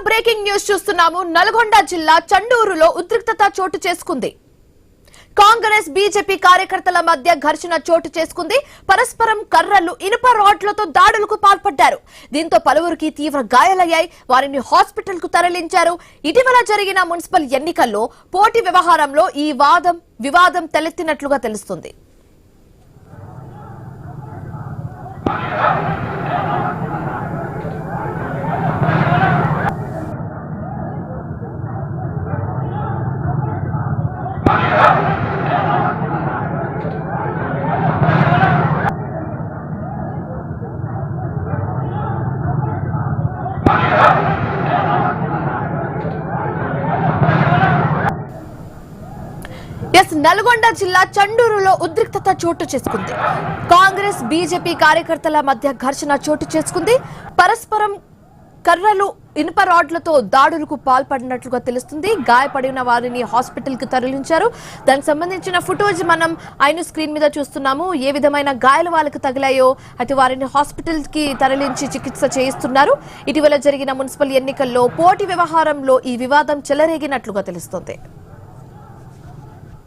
Breaking news చూస్తున్నాము. నల్గొండ జిల్లా చండూరులో ఉద్రిక్తత చోటు చేసుకుంది. కాంగ్రెస్ బీజేపీ కార్యకర్తల మధ్య ఘర్షణ చోటు చేసుకుంది. పరస్పరం కర్రలు, ఇనుప రాడ్లతో దాడులకు పాల్పడ్డారు. దీంతో పలువురికి తీవ్ర గాయాలయ్యాయి. వారిని హాస్పిటల్ కు తరలించారు. ఇటీవల జరిగిన మున్సిపల్ ఎన్నికల్లో పోటీ వ్యవహారంలో ఈ వివాదం తలెత్తినట్లుగా తెలుస్తుంది. నల్గొండ జిల్లా చండూరులో ఉద్రిక్తత చోటు చేసుకుంది. కాంగ్రెస్ బీజేపీ కార్యకర్తల మధ్య ఘర్షణ చోటు చేసుకుంది. పరస్పరం కర్రలు, ఇనుప రాడ్లతో దాడులకు పాల్పడినట్లుగా తెలుస్తుంది. గాయపడిన వారిని హాస్పిటల్ కి తరలించారు. దానికి సంబంధించిన ఫుటేజ్ మనం ఆయన స్క్రీన్ మీద చూస్తున్నాము. ఏ విధమైన గాయాలు వాళ్ళకి తగిలాయో అయితే వారిని హాస్పిటల్ కి తరలించి చికిత్స చేయిస్తున్నారు. ఇటీవల జరిగిన మున్సిపల్ ఎన్నికల్లో పోటీ వ్యవహారంలో ఈ వివాదం చెలరేగినట్లుగా తెలుస్తోంది.